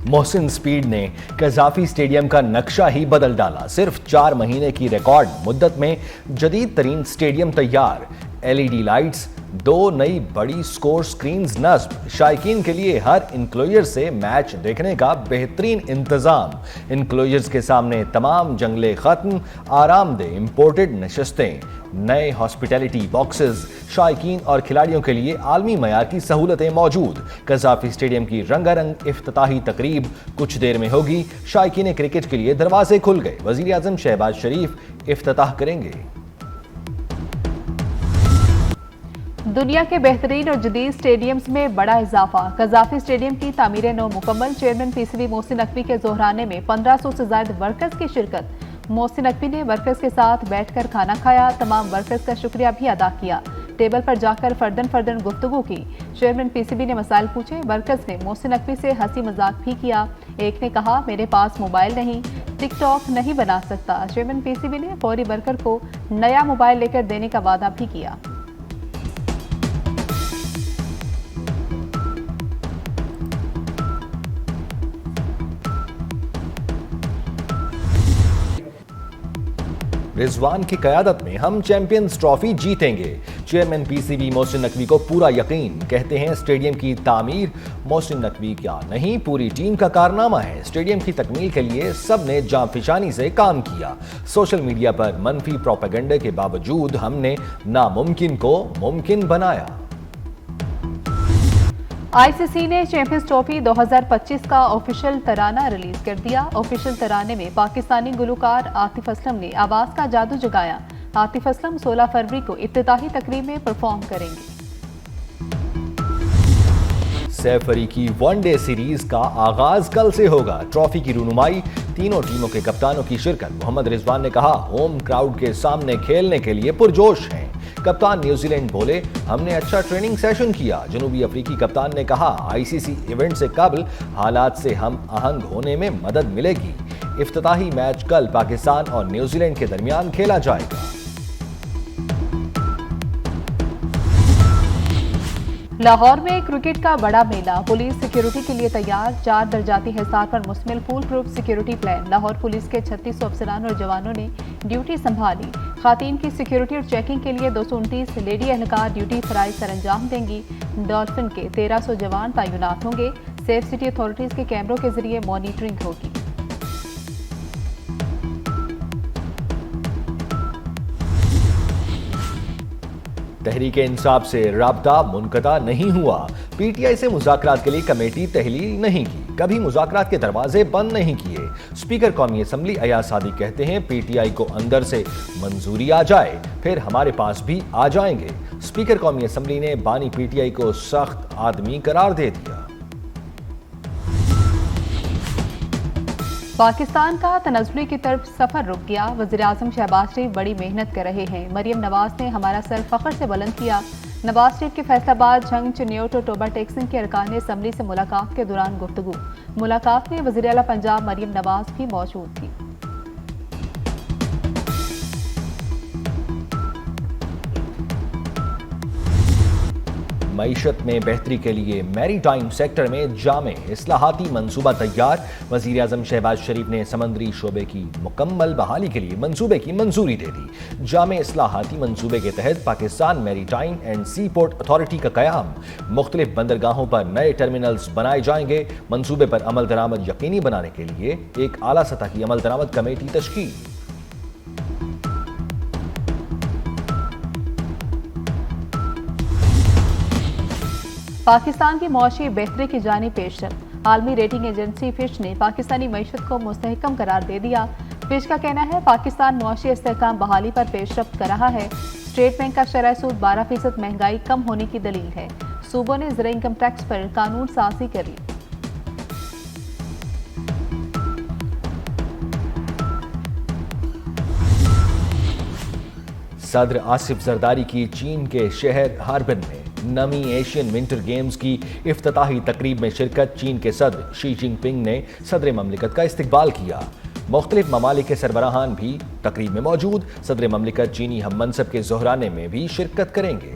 محسن speed نے Gaddafi stadium کا نقشہ ہی بدل ڈالا۔ صرف 4 مہینے کی ریکارڈ مدت میں جدید ترین سٹیڈیم تیار، LED لائٹس، 2 نئی بڑی سکور سکرینز نصب، شائقین کے لیے ہر انکلوژر سے میچ دیکھنے کا بہترین انتظام، انکلوژرز کے سامنے تمام جنگلے ختم، آرام دہ امپورٹڈ نشستیں، نئے ہاسپٹیلٹی باکسز، شائقین اور کھلاڑیوں کے لیے عالمی معیار کی سہولتیں موجود۔ قذافی سٹیڈیم کی رنگا رنگ افتتاحی تقریب کچھ دیر میں ہوگی۔ شائقین کرکٹ کے لیے دروازے کھل گئے، وزیر اعظم شہباز شریف افتتاح کریں گے۔ دنیا کے بہترین اور جدید سٹیڈیمز میں بڑا اضافہ، قذافی سٹیڈیم کی تعمیر نو مکمل، چیئرمین PCB محسن نقوی کے ظہرانے میں 1500 سے زائد ورکرز کی شرکت۔ محسن نقوی نے ورکرز کے ساتھ بیٹھ کر کھانا کھایا، تمام ورکرز کا شکریہ بھی ادا کیا، ٹیبل پر جا کر فردن گفتگو کی، چیئرمین PCB نے مسائل پوچھے، ورکرز نے محسن نقوی سے ہنسی مذاق بھی کیا، ایک نے کہا میرے پاس موبائل نہیں، ٹک ٹاک نہیں بنا سکتا، چیئرمین PCB نے فوری ورکر کو نیا موبائل لے کر دینے کا وعدہ بھی کیا۔ رضوان کی قیادت میں ہم چیمپئنز ٹرافی جیتیں گے، چیئرمین PCB محسن نقوی کو پورا یقین، کہتے ہیں اسٹیڈیم کی تعمیر محسن نقوی کیا نہیں پوری ٹیم کا کارنامہ ہے، اسٹیڈیم کی تکمیل کے لیے سب نے جاں فشانی سے کام کیا، سوشل میڈیا پر منفی پروپیگنڈے کے باوجود ہم نے ناممکن کو ممکن بنایا۔ ICC نے چیمپئنز ٹرافی 2025 کا آفیشل ترانہ ریلیز کر دیا۔ آفیشل ترانے میں پاکستانی گلوکار عاطف اسلم نے آواز کا جادو جگایا۔ عاطف اسلم 16 فروری کو افتتاحی تقریب میں پرفارم کریں گے۔ سیف علی کی ون ڈے سیریز کا آغاز کل سے ہوگا، ٹرافی کی رونمائی تینوں ٹیموں کے کپتانوں کی شرکت۔ محمد رضوان نے کہا ہوم کراؤڈ کے سامنے کھیلنے کے لیے پرجوش ہیں۔ کپتان نیوزی لینڈ بولے ہم نے اچھا ٹریننگ سیشن کیا۔ جنوبی افریقی کپتان نے کہا ICC ایونٹ سے قبل حالات سے ہم آہنگ ہونے میں مدد ملے گی۔ افتتاحی میچ کل پاکستان اور نیوزی لینڈ کے درمیان کھیلا جائے گا۔ لاہور میں کرکٹ کا بڑا میلہ، پولیس سیکیورٹی کے لیے تیار، 4 درجاتی حصار پر مشتمل fool proof security plan. Lahore police کے 3600 افسران اور جوانوں نے ڈیوٹی سنبھالی۔ خواتین کی سیکیورٹی اور چیکنگ کے لیے 229 لیڈی اہلکار ڈیوٹی فرائض سر انجام دیں گی۔ ڈولفن کے 1300 جوان تعینات ہوں گے۔ سیف سٹی اتھارٹیز کے کیمروں کے ذریعے مانیٹرنگ ہوگی۔ تحریک انصاف سے رابطہ منقطع نہیں ہوا، PTI سے مذاکرات کے لیے کمیٹی تحلیل نہیں کی، کبھی مذاکرات کے دروازے بند نہیں کیے۔ اسپیکر قومی اسمبلی ایاز صادق کہتے ہیں PTI کو اندر سے منظوری آ جائے پھر ہمارے پاس بھی آ جائیں گے۔ اسپیکر قومی اسمبلی نے بانی PTI کو سخت آدمی قرار دے دیا۔ پاکستان کا تنزلی کی طرف سفر رک گیا، وزیراعظم شہباز شریف بڑی محنت کر رہے ہیں، مریم نواز نے ہمارا سر فخر سے بلند کیا۔ نواز شریف کے فیصل آباد جھنگ چنیوٹ اور ٹوبا ٹیکسن کے ارکان اسمبلی سے ملاقات کے دوران گفتگو۔ ملاقات میں وزیر اعلیٰ پنجاب مریم نواز بھی موجود تھی۔ معیشت میں بہتری کے لیے میری ٹائم سیکٹر میں جامع اصلاحاتی منصوبہ تیار، وزیر اعظم شہباز شریف نے سمندری شعبے کی مکمل بحالی کے لیے منصوبے کی منظوری دے دی۔ جامع اصلاحاتی منصوبے کے تحت پاکستان میری time and sea port authority کا قیام، مختلف بندرگاہوں پر نئے ٹرمینلز بنائے جائیں گے، منصوبے پر عمل درآمد یقینی بنانے کے لیے ایک اعلیٰ سطح کی عمل درآمد کمیٹی تشکیل۔ پاکستان کی معاشی بہتری کی جانب پیشرفت، عالمی ریٹنگ ایجنسی فچ نے پاکستانی معیشت کو مستحکم قرار دے دیا۔ فچ کا کہنا ہے پاکستان معاشی استحکام بحالی پر پیش رفت کر رہا ہے۔ اسٹیٹ بینک کا شرح سود 12% مہنگائی کم ہونے کی دلیل ہے۔ صوبوں نے زرعی انکم ٹیکس پر قانون سازی کر لی۔ صدر آصف زرداری کی چین کے شہر ہاربن میں نمی ایشین ونٹر گیمز کی افتتاحی تقریب میں شرکت، چین کے صدر شی جن پنگ نے صدر مملکت کا استقبال کیا۔ مختلف ممالک کے سربراہان بھی تقریب میں موجود، صدر مملکت چینی ہم منصب کے ظہرانے میں بھی شرکت کریں گے۔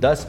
10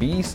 20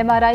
MRI,